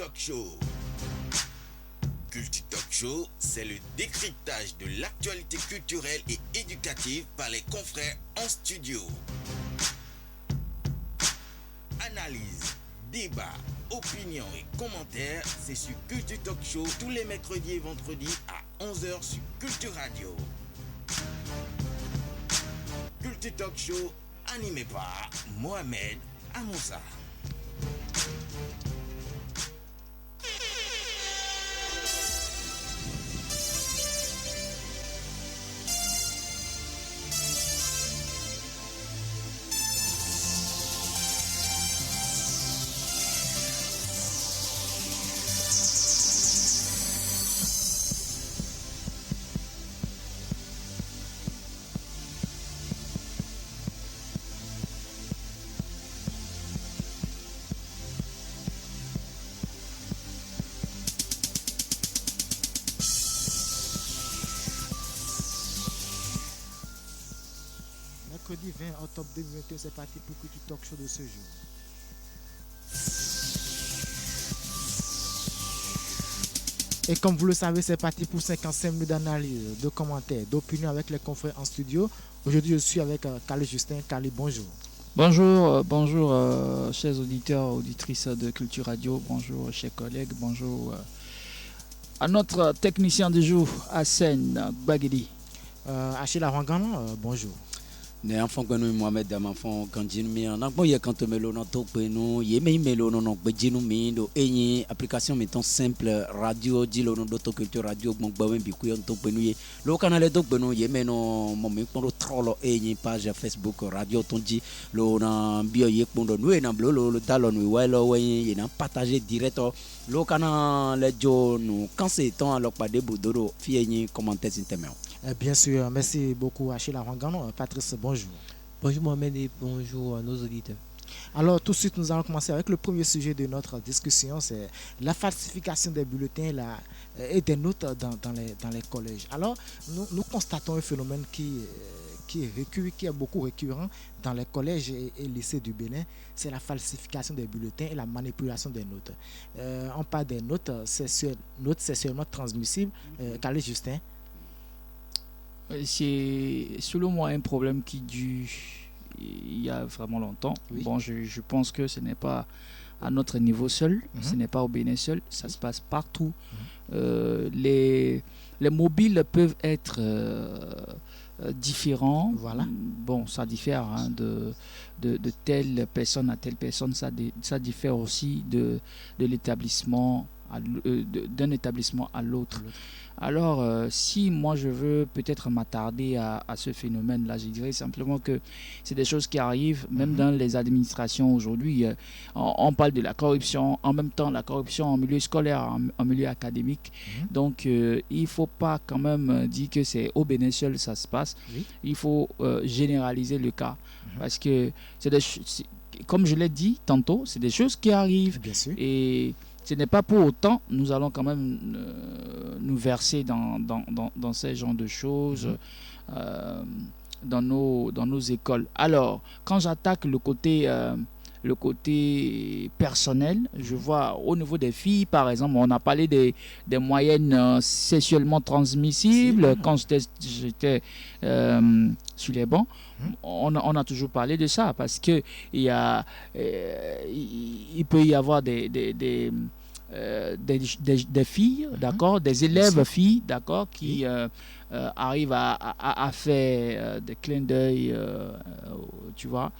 Talk Show. Culture Talk Show, c'est le décryptage de l'actualité culturelle et éducative par les confrères en studio. Analyse, débat, opinion et commentaires, c'est sur Culture Talk Show tous les mercredis et vendredis à 11h sur Culture Radio. Culture Talk Show, animé par Mohamed Amoussa. Mercredi 20 octobre 2021, c'est parti pour Culture Talk Show de ce jour. Et comme vous le savez, c'est parti pour 55 minutes d'analyse, de commentaires, d'opinions avec les confrères en studio. Aujourd'hui, je suis avec Kali Justin. Kali, bonjour. Bonjour, chers auditeurs, auditrices de Culture Radio. Bonjour, chers collègues. Bonjour à notre technicien du jour, Hassan Bagidi. Achille Arwangan, bonjour. Ne enfant que nous Mohamed dam enfant quand jinu mi en bon ye quand melo no to pe no ye me melo no be jinu mi do enyi application mettons simple radio dilo no do to culture radio bon ba wen bi ku yon to pe no ye lo canal to pe no ye me no mo mi ko trolo enyi page Facebook radio tonji lo na bio ye ko do no na blo lo dalon wi welo wen ye na partager direct lo canal le jo no quand c'est temps alors pas de boudoro fi enyi commentaire intermédiaire. Bien sûr, merci beaucoup Achille Arwangan. Patrice, bonjour. Bonjour Mohamed et bonjour à nos auditeurs. Alors tout de suite, nous allons commencer avec le premier sujet de notre discussion, c'est la falsification des bulletins et des notes dans les collèges. Alors, nous constatons un phénomène qui est beaucoup récurrent dans les collèges et lycées du Bénin, c'est la falsification des bulletins et la manipulation des notes. On parle des notes, c'est seulement transmissible. Kali Justin. C'est selon moi un problème qui dure il y a vraiment longtemps. Oui. Bon, je pense que ce n'est pas à notre niveau seul, ce n'est pas au Bénin seul, ça se passe partout. Les mobiles peuvent être différents. Voilà. Bon, ça diffère de telle personne à telle personne, ça diffère aussi de l'établissement, d'un établissement à l'autre. Alors, si moi je veux peut-être m'attarder à ce phénomène-là, je dirais simplement que c'est des choses qui arrivent même dans les administrations aujourd'hui. On parle de la corruption, en même temps la corruption en milieu scolaire, en milieu académique. Donc, il ne faut pas quand même dire que c'est au Bénin seul ça se passe. Oui. Il faut généraliser le cas. Parce que, comme je l'ai dit tantôt, c'est des choses qui arrivent. Bien sûr. Et ce n'est pas pour autant, nous allons quand même nous verser dans ces genres de choses dans nos écoles. Alors, quand j'attaque le côté personnel, je vois au niveau des filles, par exemple, on a parlé des moyennes sexuellement transmissibles quand j'étais sur les bancs. On a toujours parlé de ça parce que il peut y avoir des filles, d'accord, des élèves filles, d'accord, qui arrivent à faire des clins d'œil, tu vois,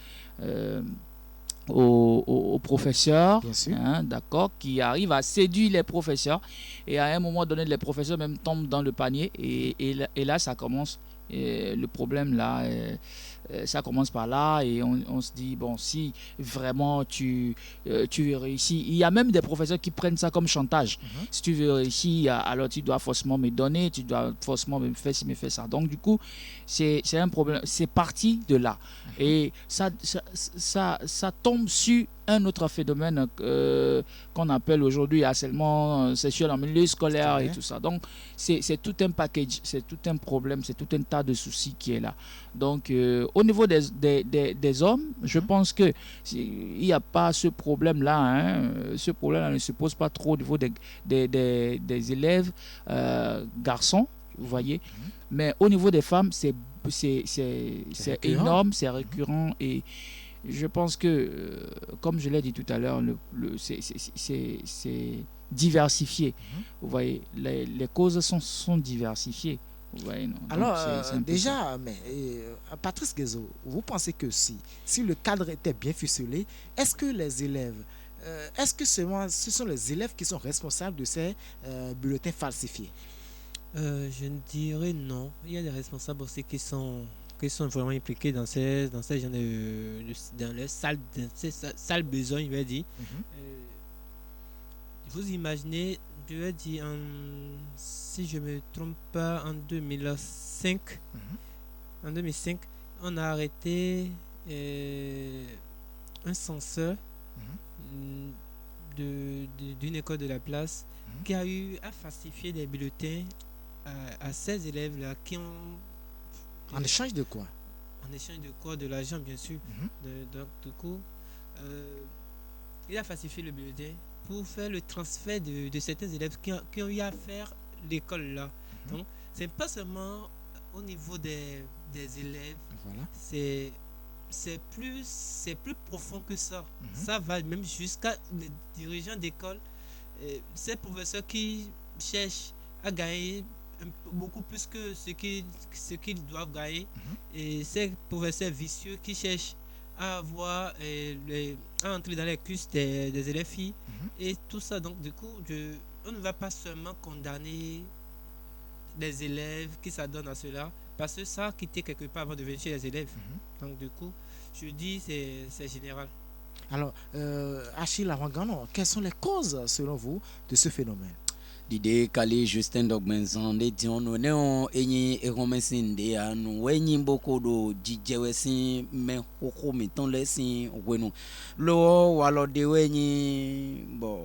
aux professeurs, hein, d'accord, qui arrivent à séduire les professeurs et à un moment donné les professeurs même tombent dans le panier et là ça commence. Et le problème là, ça commence par là et on se dit bon, si vraiment tu veux réussir, il y a même des professeurs qui prennent ça comme chantage. Si tu veux réussir, alors tu dois forcément me donner, tu dois forcément me faire ci, me faire ça. Donc du coup c'est un problème, c'est parti de là. Et ça tombe sur un autre phénomène qu'on appelle aujourd'hui harcèlement sexuel en milieu scolaire et tout ça. Donc c'est tout un package, c'est tout un problème, c'est tout un tas de soucis qui est là. Donc, au niveau des hommes, je pense que il n'y a pas ce problème-là. Hein. Ce problème-là ne se pose pas trop au niveau des élèves garçons, vous voyez. Mais au niveau des femmes, c'est récurrent. énorme, c'est récurrent. Et je pense que, comme je l'ai dit tout à l'heure, c'est diversifié. Vous voyez, les causes sont diversifiées. Vous voyez, non? Donc, Alors, c'est un peu ça. déjà, mais, Patrice Guézo, vous pensez que si le cadre était bien ficelé, est-ce que les élèves, est-ce que ce sont les élèves qui sont responsables de ces bulletins falsifiés? Je ne dirais non. Il y a des responsables aussi qui sont vraiment impliqués dans ces genre dans les sales besognes, je vais dire. Vous imaginez, je vais dire, si je me trompe pas, en 2005, on a arrêté un censeur d'une école de la place qui a eu à falsifier des bulletins à ces élèves-là qui ont... En échange de quoi? En échange de quoi? De l'argent, bien sûr. Donc, du coup, il a falsifié le bulletin pour faire le transfert de certains élèves qui ont eu à faire l'école là. Donc, c'est pas seulement au niveau des élèves, Voilà. c'est plus profond que ça. Ça va même jusqu'à les dirigeants d'école, ces professeurs qui cherchent à gagner beaucoup plus que ce qu'ils doivent gagner, et ces professeurs vicieux qui cherchent à avoir à entrer dans les cuisses des élèves filles et tout ça. Donc du coup, on ne va pas seulement condamner les élèves qui s'adonnent à cela, parce que ça a quitté quelque part avant de venir chez les élèves. Donc du coup, je dis c'est général. Alors, Achille Avangano, quelles sont les causes, selon vous, de ce phénomène? L'idée qu'aller Justin Dogbenson de Dion Néon et Romesin de Anou, Wenny Boko do Djewessin, mais Hoko mettons les signes, Wenu. Lo, Wallo de Wenny, bon,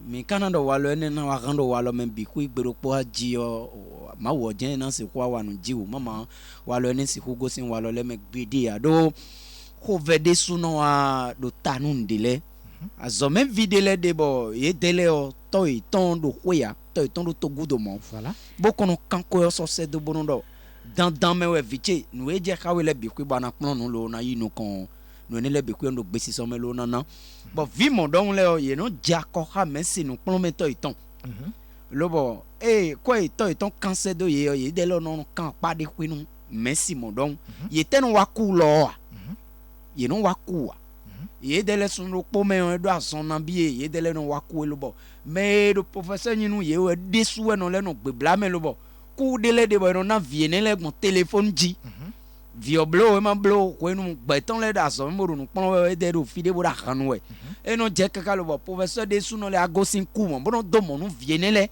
mais Canada Wallo and Narando Wallo, men Biqui, Beropoa Gio, Mawajan, c'est quoi, one Jiu, Mamma, Wallo and Hugo Sin Wallo, let me be dear, do, who vede suno a do Tanun dele. A zome videle de bo, ye dele o, toi, ton do Huya. Ton do togu do mon Voilà. boko no kanko so se do bonondo dan me we viche no e je ka we le bi ku ba na pon no lo na yi no kon no ne le bi ku ndo gbesi so me lo na na bo vi mo don le o ye no ja ko ha me si no pon me to iton lo bo ko iton kanse do ye de lo no kan pa de ku no me si mo don ye te no wa ku lo ye no wa ku ye dele sun ro po me do ason na bie ye dele no wa ku lo bo mais le professeur nous y est déçu non le non blâmer le bon coup délai de bon na vienne le mon téléphone dit vio blo ma blo ko nous beton le da so mo nous pon de do fide bo da kan we e no je kaka le bon professeur déçu non le agosin coup mon bon do mon vienne le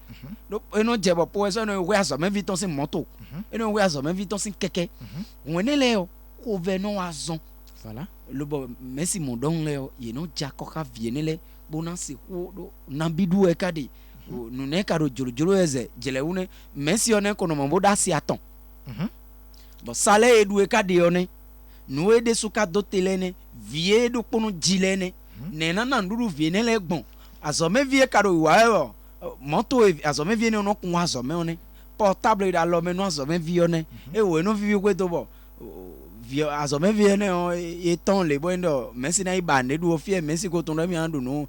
e no je bon professeur no we aso même vite on moto e no we aso même vite on keke on ne le ko venon azon Voilà. le bon merci mon don le ye no ja ko ka vienne le bona se ko do nambidu e kadi nu ne kado jolo eze jele une mensi one kono mambo da si aton bo sale edu e kadi one nu e de suka do telene vie do kono jilene ne na nduru vie ne le gbon azome vie kado wa moto azome vie ne no kun azome one portable da lo me no azome vie one e we no vie kwe to bo via azome viene o eton le bondo mesi na ibande du ofie mesi ko ton mi andu no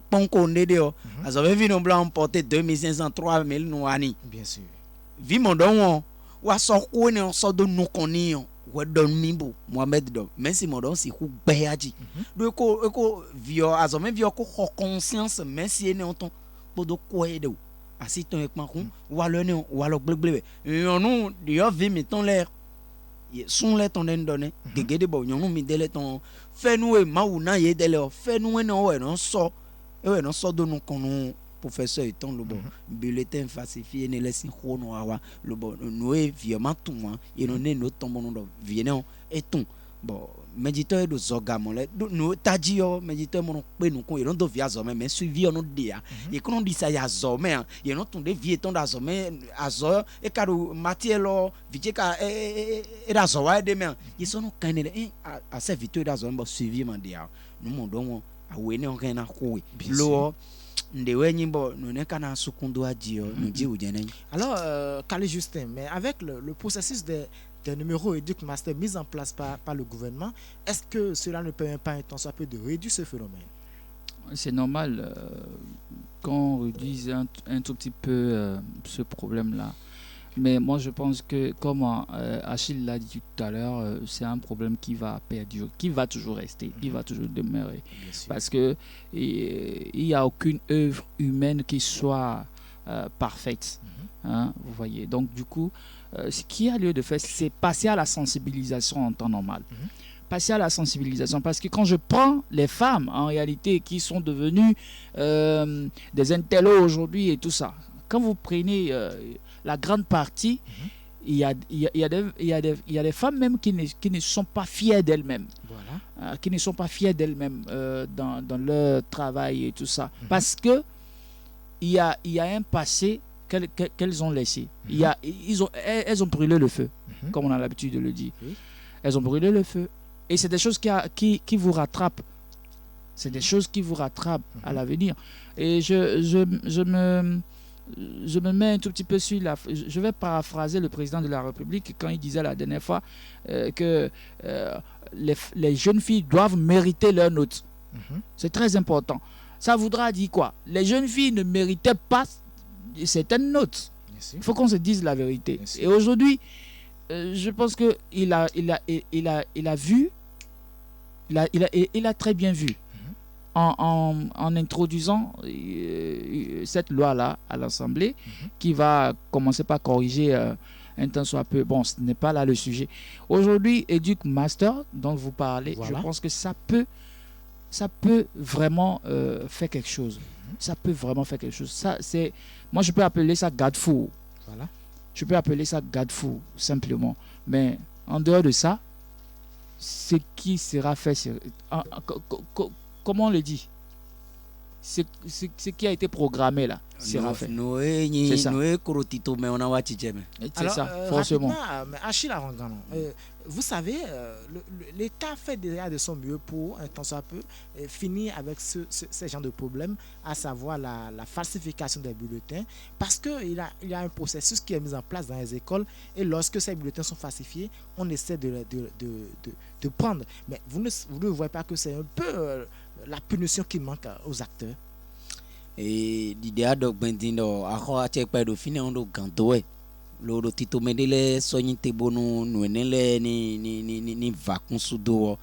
ponko ndede o azome vino blanc porter 2500 3000 no ani Bien sûr. vi mon don wa so ko ne so do no koni o we don mimbo Mohamed do mesi mon don si ku gbe aji do ko vio azome vio ko conscience mesi ne on ton podo ko ede o asiton e pankun wa lo ne wa lo gbegbebe yonu dio vi mi ton le son le ton den donné gege de bo nyonu mi dele ton fe nu e ma wu na ye dele o fe nu e no so do nu konu professeur ton lo bo bulletin falsifié ne laisse khono awa lo bo no e viement tout moi et no ne no ton bon do viene et ton bon medito do zogamo le no tajio medito mo pe nu ko e do via zo me suivi ono dia e kono di sa ya zo me e no tun de vie ton da zo me azo e karu matielo vicheka e da zo wa de me e so no kan ne a se vito da zo me suivi man dia no mo do mo awe ne on kan na ko lo ndewe nyimbo no ne kana sukundu ajio no ji ujene. Alors Kali Justin, mais avec le processus des numéros Educ Master mis en place par le gouvernement, est-ce que cela ne permet pas un temps soit peu de réduire ce phénomène? C'est normal qu'on réduise un tout petit peu ce problème-là. Mais moi, je pense que, comme Achille l'a dit tout à l'heure, c'est un problème qui va perdurer, qui va toujours rester, qui va toujours demeurer. Parce qu'il n'y a aucune œuvre humaine qui soit parfaite. Hein, vous voyez. Donc, du coup, ce qui a lieu de faire, c'est passer à la sensibilisation en temps normal. Passer à la sensibilisation. Parce que quand je prends les femmes, en réalité, qui sont devenues des intellos aujourd'hui et tout ça, quand vous prenez la grande partie, il y a des femmes même qui ne sont pas fières d'elles-mêmes. Voilà. Qui ne sont pas fières d'elles-mêmes dans leur travail et tout ça. Parce que il y a un passé qu'elles ont laissé. Elles ont brûlé le feu, comme on a l'habitude de le dire. Elles ont brûlé le feu. Et c'est des choses qui vous rattrapent. C'est des choses qui vous rattrapent à l'avenir. Et je me mets un tout petit peu sur la... Je vais paraphraser le président de la République quand il disait la dernière fois que les jeunes filles doivent mériter leur note. C'est très important. Ça voudra dire quoi? Les jeunes filles ne méritaient pas certaines notes. Il faut qu'on se dise la vérité. Et aujourd'hui, je pense qu'il a vu, il a très bien vu en introduisant cette loi-là à l'Assemblée qui va commencer par corriger un temps soit peu. Bon, ce n'est pas là le sujet. Aujourd'hui, Educ Master, dont vous parlez, voilà. Je pense que ça peut vraiment faire quelque chose. Ça peut vraiment faire quelque chose. Moi, je peux appeler ça garde-fou. Voilà. Je peux appeler ça garde-fou, simplement. Mais en dehors de ça, ce qui sera fait, comment on le dit? Ce qui a été programmé là sera fait. C'est ça. C'est ça, forcément. Achille Arangano, vous savez, l'État fait déjà de son mieux pour, un temps soit peu, finir avec ce genre de problème, à savoir la falsification des bulletins, parce qu'il y a un processus qui est mis en place dans les écoles, et lorsque ces bulletins sont falsifiés, on essaie de prendre. Mais vous ne voyez pas que c'est un peu la punition qui manque aux acteurs? Et l'idée de Bendino, à quoi tu es de finir en gandoé. Loro tito medele sonyi tebono nuenele ni vakun sudo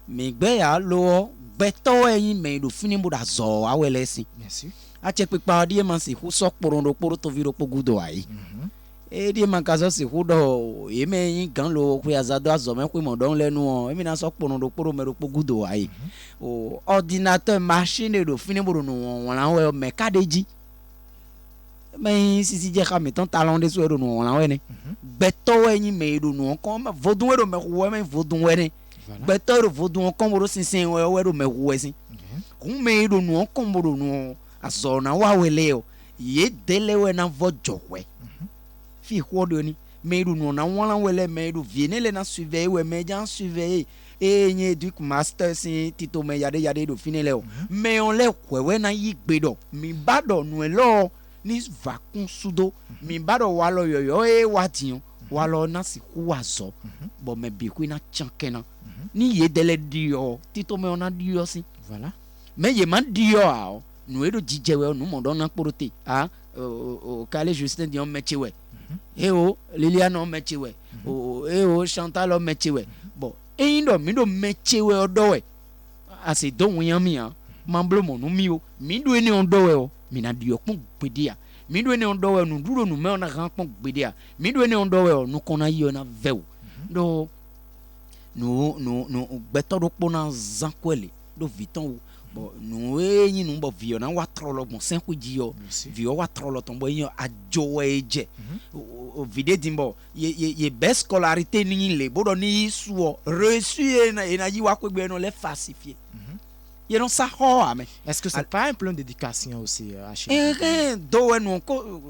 me gbe ya lo beto eyin me do fini mu da zo awelesi. Bien sûr. A che pe pa die man si hu so porondo poro to viro pogudo ai. E die man kazo si hu do e me yin gan lo ku azado azo me ku mo don lenu o e mi na so porondo poro me do pogudo ai. O ordinateur machine do fini mu no won la we me kadeji. Mais si j'ai jamais tant talent de souhait nous on a né beto eni me do nous comme vodun do me wo me vodun we beto do vodun comme ro sinsin we do me wo sin me do nous comme do nous azona wa we leo ye dele we na vojo we fi ho do ni me do nous na wala we le me do viene le na surveiller we me jan surveiller et nye Educ Master si tito me yade do fini leo mais on le we na yi gbedo mi bado nous lo ni vakun sudo mi bado walo yoyo watiyo walo na si kuwazo bo me biku na chankena ni ye dele dio tito me ona dio si voilà mais ye man dio a no edo jijewe no mondo na porote o Kali Justin di on mechewe o Liliane on mechewe o Chantal on mechewe bo indo mi do mechewe odowe ase don yami a mamblo mo no mi o mi do eni ondowe o mi na dio pon gbedia mi do eni ondowe no duro no me na ran pon gbedia mi do eni ondowe o no kona yi na veu do no gbeto do pona zankwele do viton bon nous nous bon vieux na wa trolo bon 5 dio vieux wa trolo tombo yin ajoweje vide dimbo ye best scolarité ni le bodo ni suo reçu na yi wa kwegbe no le falsifier ye non ça ame. Est-ce que c'est pas un plan d'éducation aussi do no ko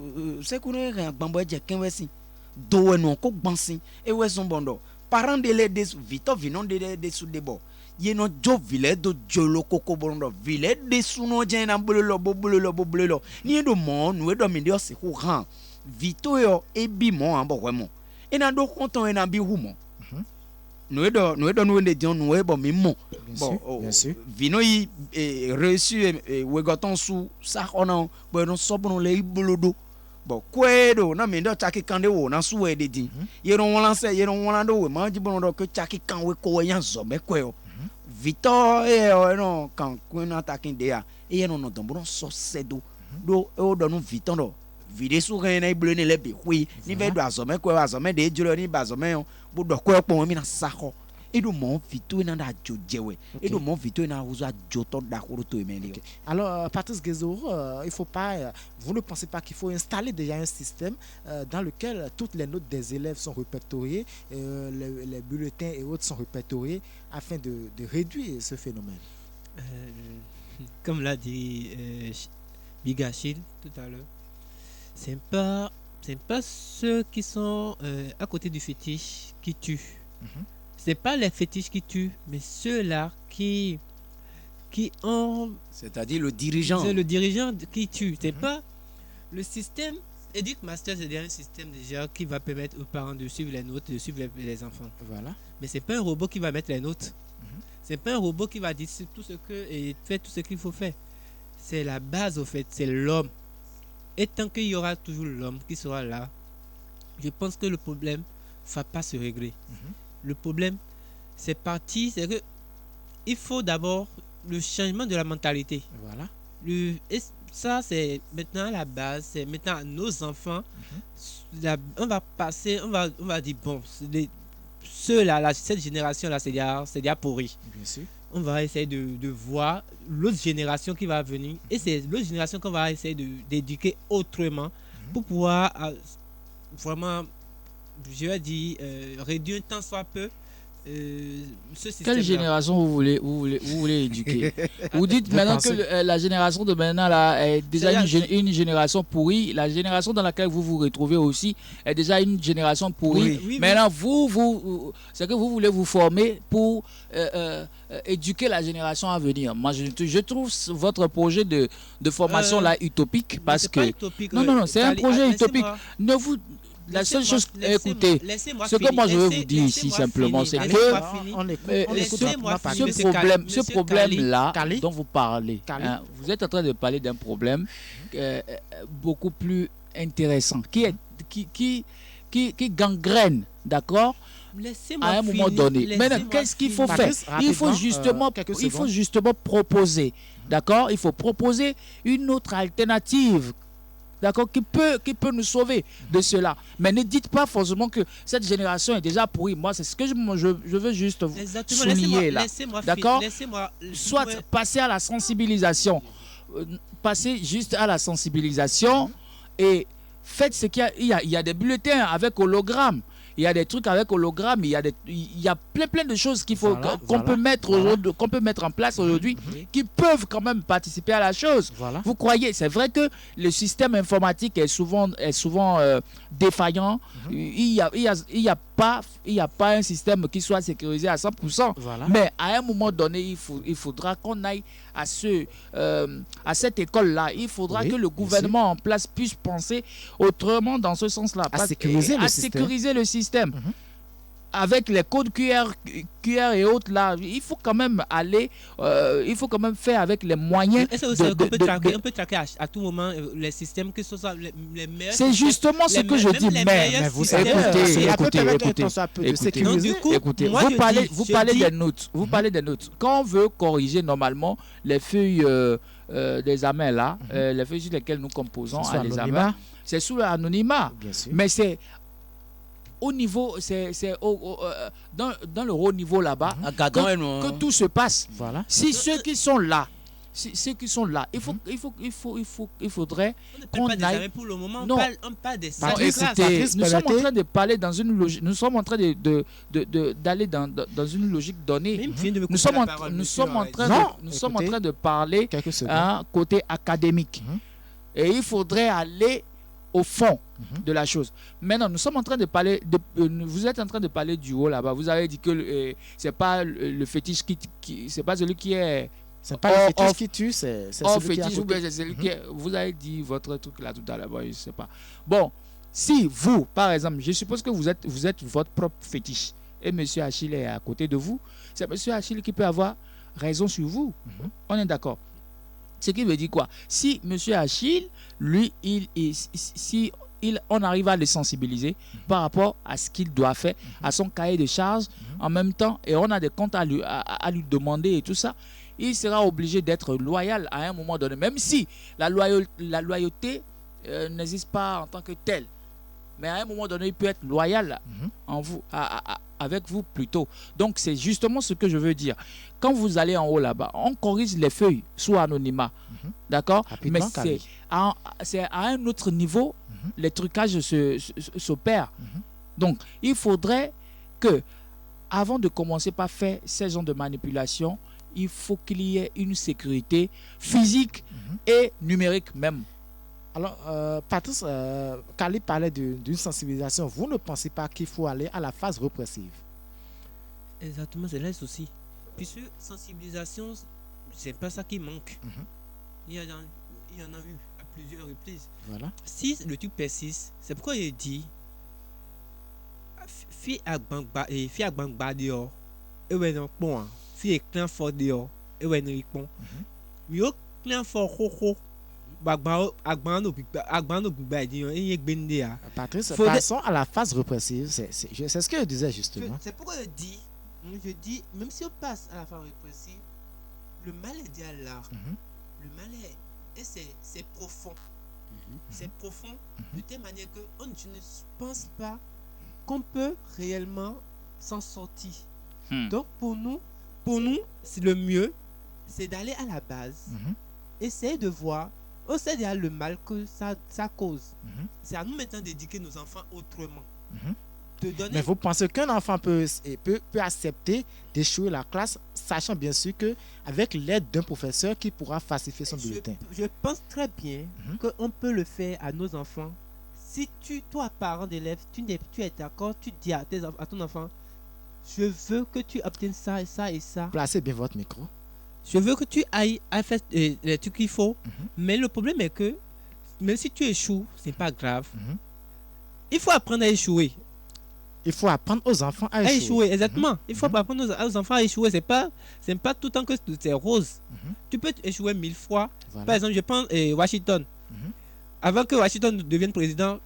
c'est ko re gbambo je kenwesi do no ko gbansin e we zombondo parents de les des vito vinon de sous debo ye no jo vile do jolo koko bondo vile de suno je na bololo ni do mo no do mi de o se ko ran vito yo e bi mo an bo wemo e na do konton e na bi hu mo nous de Dieu nous bon mimo bon vino yi reçu we goton sous ça on bon non so bon le ibolodo bon kwedo na me ndo chaki kande wo na su we de din ye ron wala do we ma ji bon do ke chaki kan we ko yan zo me kweo vito no kan kwena takin de ya e no don bon so sedo do o do no vito do vide su ren na ibolo ne le be hui ni ve do azome kweo azome de juro ni bazome yo bu do kweo pon mi na sako et de mon vito na da jojewe et de mon vito na uzo joto da kuruto emeli. Alors Patrice Guézo, il faut pas vous ne pensez pas qu'il faut installer déjà un système dans lequel toutes les notes des élèves sont répertoriées, les bulletins et autres sont répertoriés afin de réduire ce phénomène. Comme l'a dit Bigachil tout à l'heure, c'est pas ceux qui sont à côté du fétiche qui tuent. C'est pas les fétiches qui tuent, mais ceux-là qui ont... C'est-à-dire le dirigeant. C'est le dirigeant qui tue. C'est pas le système... Educ-Master, c'est un système déjà qui va permettre aux parents de suivre les notes, de suivre les enfants. Voilà. Mais c'est pas un robot qui va mettre les notes. C'est pas un robot qui va dire tout ce que... et faire tout ce qu'il faut faire. C'est la base, au fait. C'est l'homme. Et tant qu'il y aura toujours l'homme qui sera là, je pense que le problème ne va pas se régler. Le problème, c'est parti, c'est que il faut d'abord le changement de la mentalité. Voilà. Et ça, c'est maintenant la base, c'est maintenant à nos enfants. On va passer, on va dire, bon, ceux-là, cette génération-là, c'est déjà pourri. Bien sûr. On va essayer de voir l'autre génération qui va venir. Et c'est l'autre génération qu'on va essayer d'éduquer autrement pour pouvoir vraiment... je vais dire, réduire tant soit peu ce système. Quelle génération vous voulez éduquer? Vous dites maintenant que la génération de maintenant là est déjà une génération pourrie. La génération dans laquelle vous vous retrouvez aussi est déjà une génération pourrie. Oui, maintenant, c'est que vous voulez vous former pour éduquer la génération à venir. Moi, je trouve votre projet de formation là utopique parce que... Utopique, non, c'est un projet utopique. Ne vous... La seule chose, écoutez, ce que moi je veux vous dire ici simplement, c'est que ce problème-là dont vous parlez, vous êtes en train de parler d'un problème beaucoup plus intéressant, qui gangrène, d'accord, à un moment donné. Maintenant, qu'est-ce qu'il faut faire? Il faut justement proposer, d'accord, il faut proposer une autre alternative, d'accord, qui peut nous sauver de cela. Mais ne dites pas forcément que cette génération est déjà pourrie. Moi, c'est ce que je veux juste souligner là. D'accord? Soit passer à la sensibilisation. Passer juste à la sensibilisation et faites ce qu'il y a. Il y a des bulletins avec hologramme. Il y a des trucs avec hologramme, il y a plein de choses qu'il faut qu'on peut mettre en place aujourd'hui qui peuvent quand même participer à la chose. Voilà. Vous croyez, c'est vrai que le système informatique est souvent défaillant. Il y a pas un système qui soit sécurisé à 100%. Voilà. Mais à un moment donné, il faudra qu'on aille à cette école-là. Il faudra que le gouvernement en place puisse penser autrement dans ce sens-là. À sécuriser le système. Avec les codes QR et autres là, il faut quand même aller, il faut quand même faire avec les moyens. On peut traquer à tout moment les systèmes que ce soit les meilleurs. C'est justement ce que je dis. Mais vous écoutez, vous parlez des notes. Vous parlez des notes. Quand on veut corriger normalement les feuilles des amens là, les feuilles sur lesquelles nous composons à les amens, c'est sous l'anonymat. Mais c'est au niveau, dans le haut niveau là-bas, que tout se passe. Voilà. Si ceux qui sont là ceux qui sont là. Il faudrait On ne parle qu'on pas des aille. arrêts pour le moment. Non. On parle des Non, Patrice, grâces. écoutez, Patrice, nous sommes en permettez. train de parler dans une logique. Nous sommes en train d'aller dans une logique donnée. Même vient de me Nous couper sommes la en, parole, nous monsieur, sommes en arrête. train Non, de, nous sommes en écoutez. train de parler Quelques secondes. côté académique. Mhm. Et il faudrait aller au fond de la chose. Maintenant, nous sommes en train de parler, vous êtes en train de parler du haut là-bas. Vous avez dit que c'est pas le fétiche c'est pas celui qui est C'est pas le fétiche hors- qui tue, c'est hors celui qui est à fétiche ou côté. bien c'est celui qui est. Vous avez dit votre truc là tout à l'heure, bon, je sais pas. Bon, si vous, par exemple, je suppose que vous êtes votre propre fétiche et monsieur Achille est à côté de vous, c'est monsieur Achille qui peut avoir raison sur vous. Mhm. On est d'accord. Ce qui veut dire quoi? Si monsieur Achille, lui, on arrive à le sensibiliser par rapport à ce qu'il doit faire, à son cahier de charges, en même temps, et on a des comptes à lui demander et tout ça, il sera obligé d'être loyal à un moment donné, même si la loyauté n'existe pas en tant que telle. Mais à un moment donné, il peut être loyal en vous, avec vous plutôt. Donc, c'est justement ce que je veux dire. Quand vous allez en haut là-bas, on corrige les feuilles sous anonymat. D'accord? Mais Rapidement, Kali. c'est à un autre niveau, les trucages s'opèrent. Donc, il faudrait que, avant de commencer par faire ces genres de manipulation, il faut qu'il y ait une sécurité physique et numérique même. Alors, Patrice, Kali parlait d'une sensibilisation. Vous ne pensez pas qu'il faut aller à la phase répressive? Exactement, c'est là le souci. Puisque sensibilisation, c'est pas ça qui manque. Il y en a eu à plusieurs reprises. Voilà. Si le truc persiste, c'est pourquoi il dit fi agbangba dehors et ouais non bon fi éclair fort dehors et ouais non répond yo client fort ho agbano gba dit et gbende a. Patrice, Faut passons à la phase répressive. C'est ce que je disais justement. C'est pourquoi je dis même si on passe à la phase répressive, le mal est déjà là. Le mal est et c'est profond. C'est profond de telle manière que je ne pense pas qu'on peut réellement s'en sortir. Donc pour nous, c'est le mieux, c'est d'aller à la base, essayer de voir, on sait déjà le mal que ça cause. C'est à nous maintenant d'éduquer nos enfants autrement. De donner... Mais vous pensez qu'un enfant peut accepter d'échouer la classe, sachant bien sûr qu'avec l'aide d'un professeur qui pourra falsifier son bulletin? Je pense très bien qu'on peut le faire à nos enfants. Si toi, parent d'élève, tu es d'accord, tu dis à ton enfant, je veux que tu obtiennes ça et ça et ça. Placez bien votre micro. Je veux que tu ailles à faire les trucs qu'il faut. Mais le problème est que, même si tu échoues, c'est pas grave. Il faut apprendre à échouer. Il faut apprendre aux enfants à échouer. Exactement. Il faut apprendre aux enfants à échouer. C'est pas tout le temps que c'est rose. Tu peux échouer 1000 fois. Voilà. Par exemple, je prends Washington. Avant que Washington devienne président,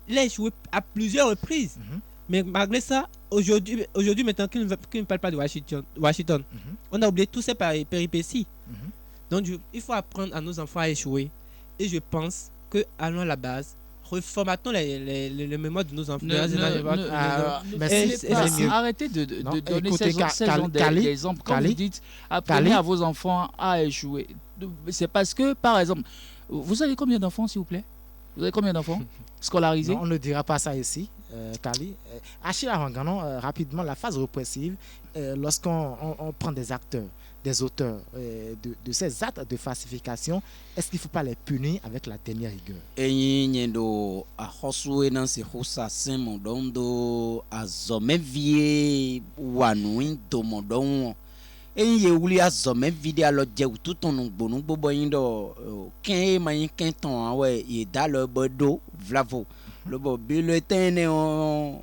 il a échoué à plusieurs reprises. Mais malgré ça, aujourd'hui maintenant qu'il ne parle pas de Washington, on a oublié tous ces péripéties. Donc, il faut apprendre à nos enfants à échouer. Et je pense que allons à la base, reformatons les mémoires de nos enfants. Arrêtez de donner écoutez, ces genres d'exemples. Quand vous dites apprenez à vos enfants à échouer, c'est parce que, par exemple, vous avez combien d'enfants, s'il vous plaît? Vous avez combien d'enfants scolarisés? Non, on ne dira pas ça ici, Kali. Achille Aranganon, rapidement, la phase répressive, lorsqu'on prend des acteurs, des auteurs de ces actes de falsification, est-ce qu'il ne faut pas les punir avec la dernière rigueur? Enyendo ahosuwe nansi husa semo dondo azomevie wanuin domodon enye wuli azomevie alo je tutonu gbonu gbogbo yin do ken mayin ken ton awe ye da lo bodo vlavo lobo bulletin on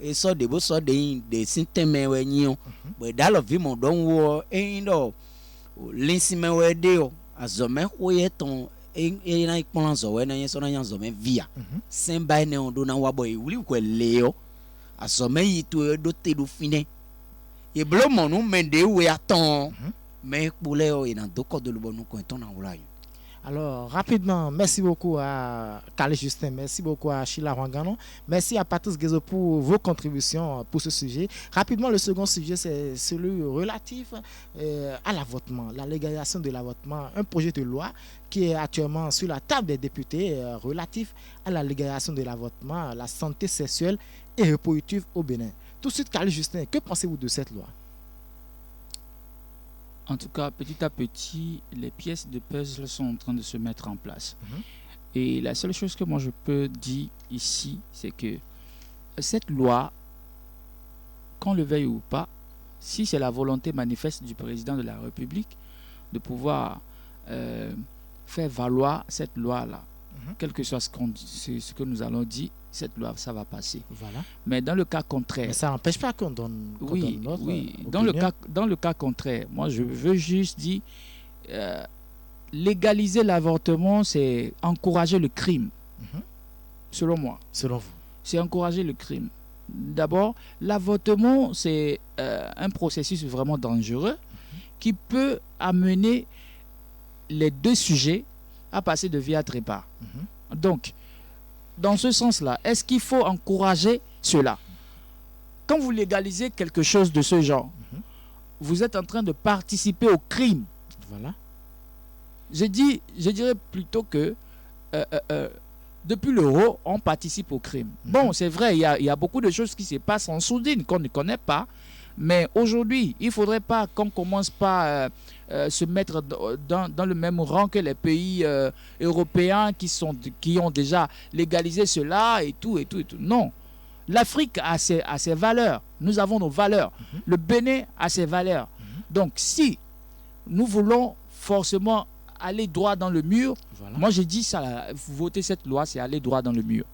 eso de bo so de sinteme we yin bo da lo vi mo don wo en do linsime we de o azome hoye ton e na ikpon zo we na yen so na yan zo me via semba ne on do na wa boy wuli ko leo azome yi to do te do fine e blo monu mende we aton me pule o ina do ko do lo bonu ko ton na wura yo. Alors, rapidement, merci beaucoup à Khalid Justin, merci beaucoup à Sheila Rwangano, merci à Patrice Guézo pour vos contributions pour ce sujet. Rapidement, le second sujet, c'est celui relatif à l'avortement, la légalisation de l'avortement, un projet de loi qui est actuellement sur la table des députés relatif à la légalisation de l'avortement, la santé sexuelle et reproductive au Bénin. Tout de suite, Khalid Justin, que pensez-vous de cette loi? En tout cas, petit à petit, les pièces de puzzle sont en train de se mettre en place. Et la seule chose que moi je peux dire ici, c'est que cette loi, qu'on le veuille ou pas, si c'est la volonté manifeste du président de la République de pouvoir faire valoir cette loi-là, quel que soit ce que nous allons dire, cette loi, ça va passer. Voilà. Mais dans le cas contraire... Mais ça n'empêche pas qu'on donne, oui, notre oui. opinion. Dans le cas contraire, moi je veux juste dire, légaliser l'avortement, c'est encourager le crime, selon moi. Selon vous? C'est encourager le crime. D'abord, l'avortement, c'est un processus vraiment dangereux qui peut amener les deux sujets à passer de vie à trépas. Donc, dans ce sens-là, est-ce qu'il faut encourager cela? Quand vous légalisez quelque chose de ce genre, vous êtes en train de participer au crime. Voilà. Je dirais plutôt que depuis l'euro, on participe au crime. Bon, c'est vrai, il y a beaucoup de choses qui se passent en sourdine qu'on ne connaît pas. Mais aujourd'hui, il ne faudrait pas qu'on commence par se mettre dans le même rang que les pays européens qui ont déjà légalisé cela et tout. Non. L'Afrique a ses valeurs. Nous avons nos valeurs. Le Bénin a ses valeurs. Donc, si nous voulons forcément aller droit dans le mur, Voilà. moi je dis ça, voter cette loi, c'est aller droit dans le mur.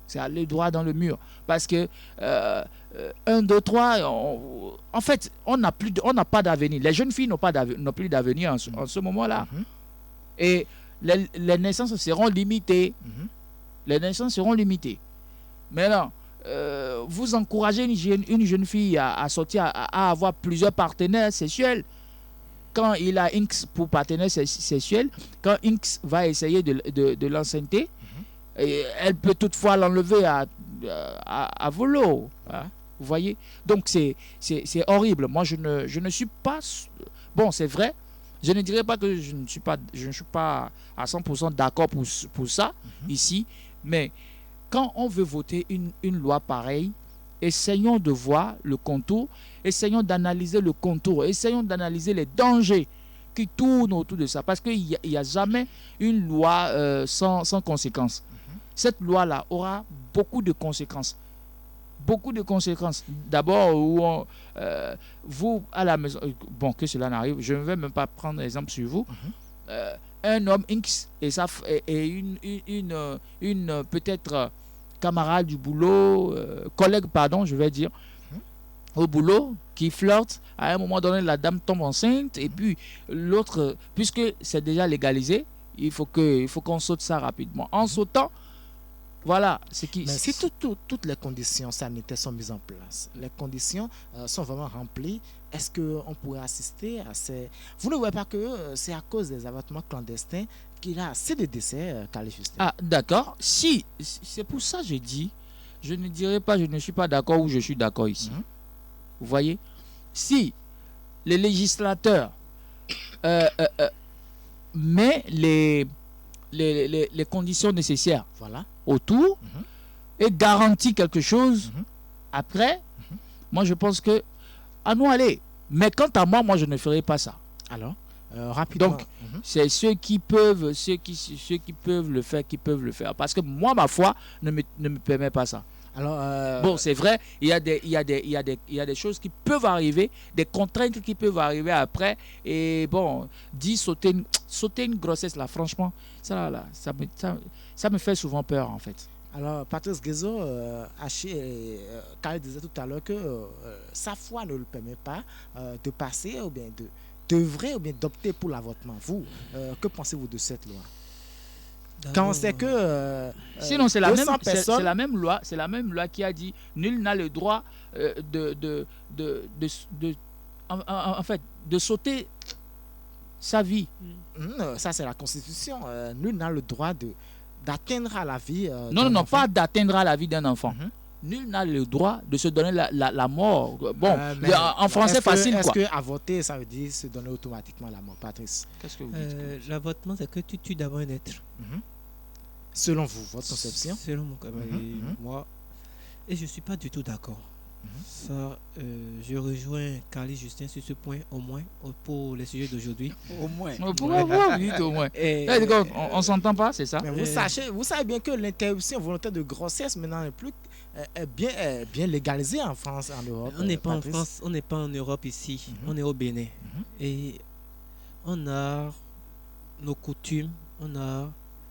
C'est aller droit dans le mur. Parce que 1, 2, 3, en fait, on n'a pas d'avenir. Les jeunes filles n'ont plus d'avenir en ce moment-là. Et les naissances seront limitées. Les naissances seront limitées. Maintenant, vous encouragez une jeune fille à sortir, à avoir plusieurs partenaires sexuels. Quand il a X pour partenaire sexuel, quand X va essayer de l'enceinte, et elle peut toutefois l'enlever à volo. Hein, vous voyez? Donc c'est horrible. Moi, je ne suis pas... Bon, c'est vrai. Je ne dirais pas que je ne suis pas à 100% d'accord pour ça, ici. Mais quand on veut voter une loi pareille, essayons de voir le contour, essayons d'analyser le contour, essayons d'analyser les dangers qui tournent autour de ça. Parce qu'il n'y a jamais une loi sans conséquences. Cette loi-là aura beaucoup de conséquences. Beaucoup de conséquences. D'abord, vous, à la maison, bon, que cela n'arrive, je ne vais même pas prendre exemple sur vous. Un homme X et une peut-être camarade du boulot, collègue, pardon, je vais dire, au boulot, qui flirte. À un moment donné, la dame tombe enceinte et puis l'autre, puisque c'est déjà légalisé, il faut qu'on saute ça rapidement. En sautant, voilà, mais si toutes les conditions sanitaires sont mises en place, les conditions sont vraiment remplies, est-ce qu'on pourrait assister à ces... Vous ne voyez pas que c'est à cause des avortements clandestins qu'il y a assez de décès, Khalid Justin? Ah, d'accord. Si, c'est pour ça que je dis, je ne dirais pas je ne suis pas d'accord ou je suis d'accord ici. Vous voyez? Si les législateurs mettent les conditions nécessaires, voilà, autour et garantit quelque chose après, moi je pense que à nous aller. Mais quant à moi, je ne ferai pas ça. Alors, rapidement. Donc, c'est ceux qui peuvent le faire, qui peuvent le faire. Parce que moi, ma foi ne me permet pas ça. Alors, bon, c'est vrai, il y a des choses qui peuvent arriver, des contraintes qui peuvent arriver après. Et bon, sauter une grossesse, là, franchement, ça me fait souvent peur, en fait. Alors, Patrice Guézo, Khalid disait tout à l'heure que sa foi ne le permet pas de passer ou bien d'œuvrer ou bien d'opter pour l'avortement. Vous, que pensez-vous de cette loi? Quand on sait que sinon c'est la même loi qui a dit nul n'a le droit en fait de sauter sa vie. Ça, c'est la Constitution. Nul n'a le droit d'atteindre à la vie. Non, pas d'atteindre à la vie d'un enfant. Nul n'a le droit de se donner la mort. Bon, en français facile, est-ce quoi. que avorter, ça veut dire se donner automatiquement la mort, Patrice? Qu'est-ce que vous dites? L'avortement, c'est que tu tues d'abord un être. Selon vous, votre conception? Selon mon moi, et je ne suis pas du tout d'accord. Ça, je rejoins Carly Justin sur ce point, au moins, pour les sujets d'aujourd'hui. Au moins. Pourquoi vous dites au moins? On ne s'entend pas, c'est ça? Mais vous savez bien que l'interruption volontaire de grossesse maintenant est bien légalisée en France, en Europe. On n'est pas Patrice. en France, on n'est pas en Europe ici, on est au Bénin. Et on a nos coutumes, on a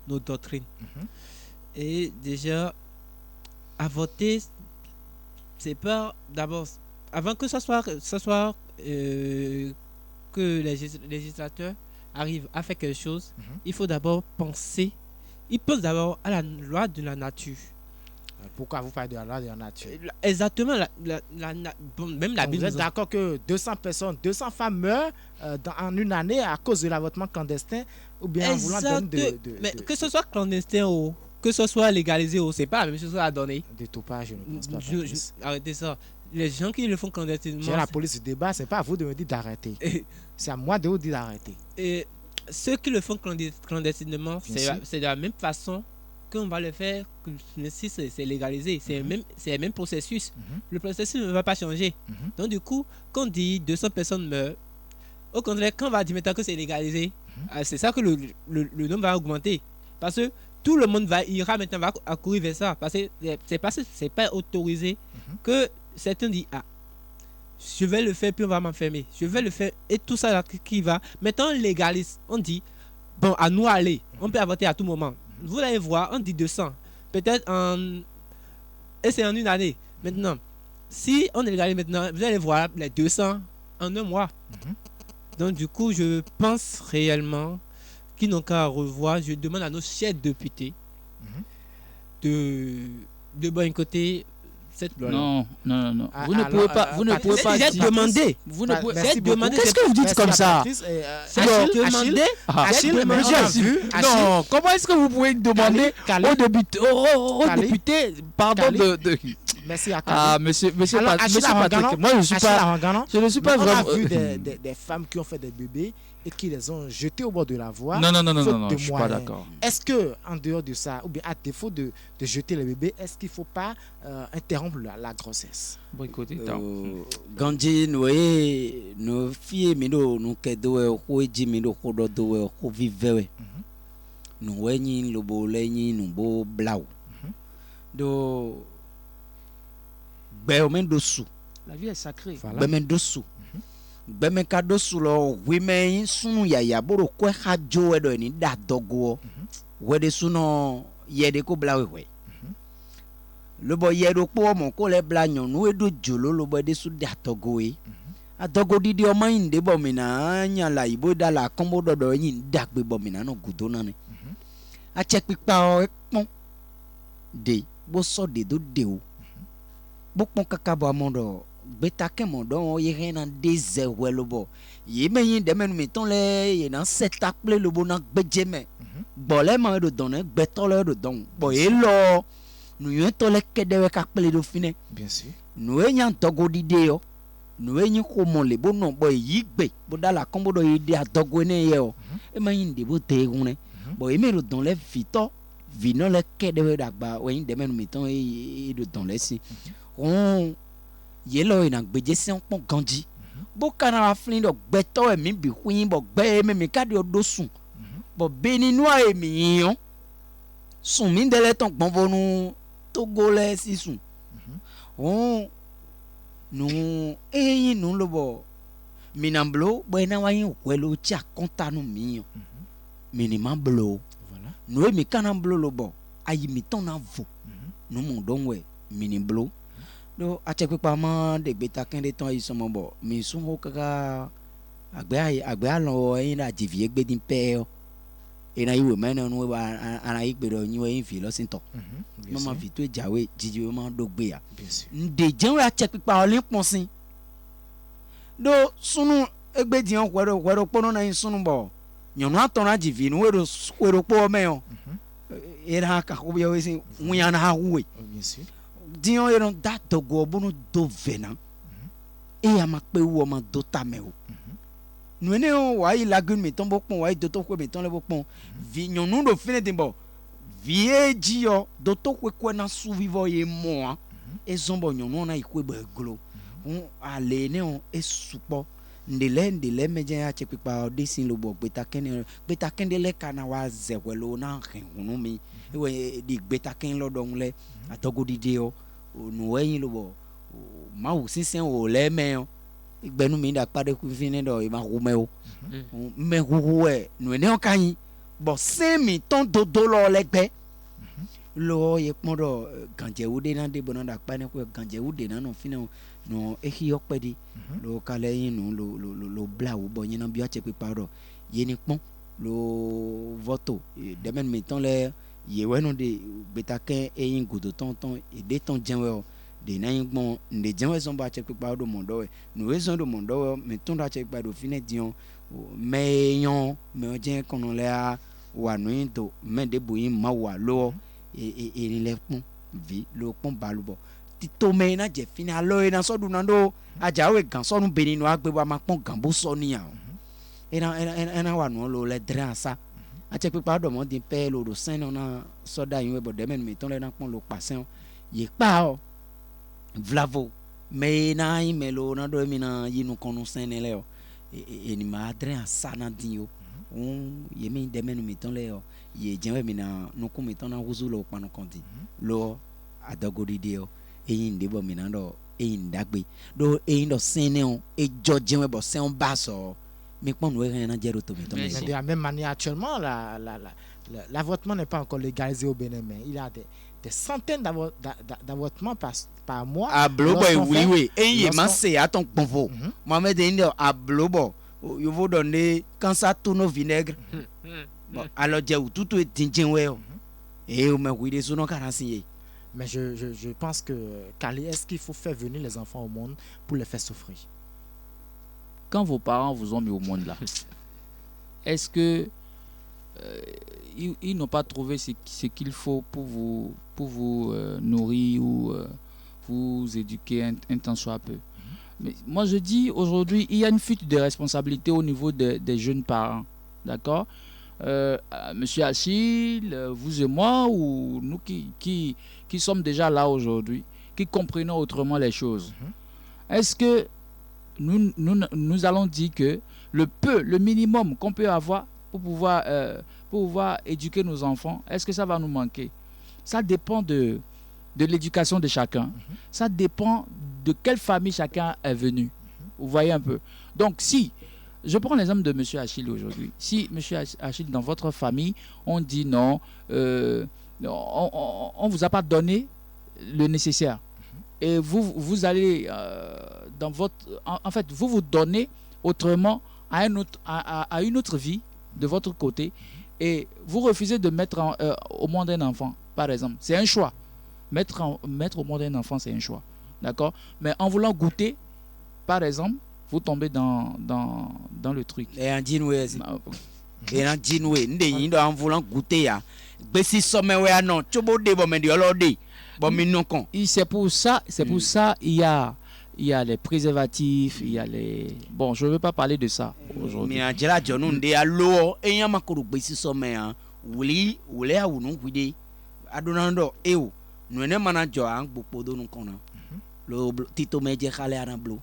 nos doctrines. Et déjà, avorter, c'est pas d'abord, avant que ce soit que les législateurs arrivent à faire quelque chose, il faut d'abord penser, ils pensent d'abord à la loi de la nature. Pourquoi vous parlez de la loi de la nature? Exactement, même la Donc, Bible. vous êtes d'accord que 200 femmes meurent en une année à cause de l'avortement clandestin ou bien en voulant donner mais que ce soit clandestin ou que ce soit légalisé ou c'est pas la même chose à donner. de topage, je ne pense pas. Arrêtez ça. Les gens qui le font clandestinement. J'ai la police du débat, c'est pas à vous de me dire d'arrêter. C'est à moi de vous dire d'arrêter. Et ceux qui le font clandestinement, Bien c'est de la même façon qu'on va le faire si c'est légalisé. C'est le même processus. Le processus ne va pas changer. Donc du coup, quand on dit 200 personnes meurent, au contraire, quand on va dire maintenant que c'est légalisé, c'est ça que le nombre va augmenter. Parce que tout le monde ira maintenant va accourir vers ça. Parce que c'est pas autorisé que certains disent je vais le faire puis on va m'enfermer. Je vais le faire et tout ça là qui va. Maintenant on légalise. On dit bon, à nous aller. On peut avorter à tout moment. Vous allez voir, on dit 200. Peut-être et c'est en une année. Maintenant, si on légalise maintenant, vous allez voir les 200 en un mois. Donc du coup, je pense réellement qu'ils n'ont qu'à revoir. Je demande à nos chers députés de boycotter cette loi. Non. Ah, Vous ne alors, pouvez pas J'ai dire. demandé. Vous ne pouvez. Merci beaucoup. Qu'est-ce que vous dites comme ça? J'ai demandé. Achille, J'ai mais demandé. on a vu. Non, comment est-ce que vous pouvez demander Kali, aux Kali, députés, pardon Kali. de... Merci à Ah, monsieur Alors, Achille Patrick, Arangano, moi je ne suis pas on vraiment... a vu des femmes qui ont fait des bébés et qui les ont jetés au bord de la voie. Non, faute de je suis pas moyens. d'accord. Est-ce que, en dehors de ça, ou bien à défaut de jeter les bébés, est-ce qu'il ne faut pas interrompre la grossesse? Bon, écoutez, Gandhi, nos filles, nous kedoe, hoeji, nous hododoe, hovivewe. Nous wenyi, lobo lenyi, nous bo blau. Do beomen dosu. la vie est sacrée. Voilà. Bemen dosu. Bemen ka dosu lo, wimen sunu ya boro kwe hajo edo ni da dogo. Wede suno yede ko blawe we. Lobo yedo po mo ko le bla nyon no edo jolo lobo de su da togo e. Adogo didi o main de bomina nya la ibo da la kombo dodo yin da gbe bomina no gudo na ni. A check pipa o pon de bo so de do de o. Bo pon kakabo amondo beta kemondo ye rena deze welobo. Ye meyin de menu meton le ye na set akple lobo na gbejeme. Bole ma do donne betole do don. Bo e lo nous y sommes les deux qui ont fini. Bien sûr. Nous avons togo d'idée. Nous avons comment les bons noms boy yigbe. Boda la combo de idée à togo ne yo. Et ma indi bo te gune. Boy me le dans les vito. Vino les kedwe d'agba. Ou indi me nous mettons et de dans les si. On yelo ina gbeje si on pon ganji. Bo kana la flin do beto e mi bi huin bo gbe me kadi odosun. Bo beni noa e mi yon. Son min de le ton bonvonu togolais si son. On nous eyin nous lobo minamblo boina wayin welo cha konta no mi. Minimum blo. Voilà. Nous mi kanamblo lobo ayi mi ton na vo. Nous mon don we miniblo. Do a check pa ma de beta ken de ton yi so mo bo mi sun ho kaka agbe alo yin na divie gbe din pe. Et na iwe mena no wa ana ikbero nyi we infi lo sinto mama fi to jawe jiji we ma do gbe ya Bien sûr. nde jen wa check pipa olin ponsin do sunu egbe di on wero pono na insunu bo nyonu aton na jivi nu wero po me on era ka ko yo isi wuya na hawe bien sûr. di on eron da dogo bunu do vena e ya ma pe wo ma do ta me o nu ene o wa yi lagun mi ton bo pon wa yi do to ko mi ton le bo pon vi nyonu do fine de bo vie ji yo do to ko na su vivo ye mo e zombo nyonu na ikwe be glo ale ne on e supo ndele meje ya chepipa disin lo bo gbeta kende le kana wa zewelo na hunu mi we di gbeta ken lo don le atogo dide o nu eyin lo bo ma wo sinsen o le me o igbenu mi da pade ku fini do ma hu me o me hu e nu ne o kan bo se mi ton dodo lo legbe lo ye pon do ganje ude na de bona da pa ne ko ganje ude na no fini no ehi okpedi lo kale yin no lo bla wo bo yin na bi a che pe paro ye ni pon lo voto de men mi ton le ye we no de betake eyin godo ton e de ton jenwe o de na yin gbon nde jenwe son ba che pe paro mondo we no we son do mondo mi ton da che pe do fine dion me yon me o jen kono le a wa no yin to me de bo yin ma wa lo e ni le pon vi lo pon balubo tito me na je fini alo na so du na do ajawe gan so nu beni no agbe wa ma pon gambo so ni a ena wa no lo le dran sa a che pe pa do mo din pe lo do sen na so da yin we bo de men mi ton le na pon lo pasen ye pa o vlavo me na yin me lo na do mi na yinu konu sen le o ni ma dran sa na din yo ye mi de men mi ton le o ye jenwe mi na no ku mi ton na huzu lo panu konti lo adogodi de o eyin de bo mi na do eyin dagbe do eyin do sene e jojenwe bo sen ba so mi pon no e na jero to mi to Mais de la même manière, actuellement, l'avortement n'est pas encore légalisé au Bénin, mais il y a des centaines d'avortements par mois. a blobo oui oui eyin ma se aton ponfo Mohamed Indo a blobo yo vo donner quand ça tourne au vinaigre bon alors je tout est tinjenwe o e o me cuide so no karansi. Mais je pense que, Kali, est-ce qu'il faut faire venir les enfants au monde pour les faire souffrir? Quand vos parents vous ont mis au monde là, est-ce que ils n'ont pas trouvé ce qu'il faut pour vous nourrir ou vous éduquer un temps soit peu? Mais moi je dis aujourd'hui, il y a une fuite de responsabilité au niveau des jeunes parents. D'accord? Monsieur Achille, vous et moi, ou nous qui sommes déjà là aujourd'hui, qui comprenons autrement les choses, est-ce que nous allons dire que le minimum qu'on peut avoir pour pouvoir éduquer nos enfants, est-ce que ça va nous manquer? Ça dépend de l'éducation de chacun. Ça dépend de quelle famille chacun est venu. Vous voyez un peu. Donc si je prends l'exemple de M. Achille aujourd'hui. Si M. Achille, dans votre famille, on dit non, on ne vous a pas donné le nécessaire. Et vous allez dans votre... En fait, vous donnez autrement à une autre vie de votre côté et vous refusez de mettre au monde un enfant, par exemple. C'est un choix. Mettre au monde un enfant, c'est un choix. D'accord? Mais en voulant goûter, par exemple, vous tombez dans le truc. Et en dinoué, et en dinoué, ndé en voulant goûter ya. Bessi somme we non, chobo de bo mendi olode. Bo mi non kon. C'est pour ça, il y a les préservatifs, il y a les bon, je ne veux pas parler de ça aujourd'hui. Mais Angela John ndé alo e yan makuru bessi somme ya. Wuli a wunu kwide. Adonando ewo. Nou ne manager an gbopo do nou kona. Le tito meje khale an blo.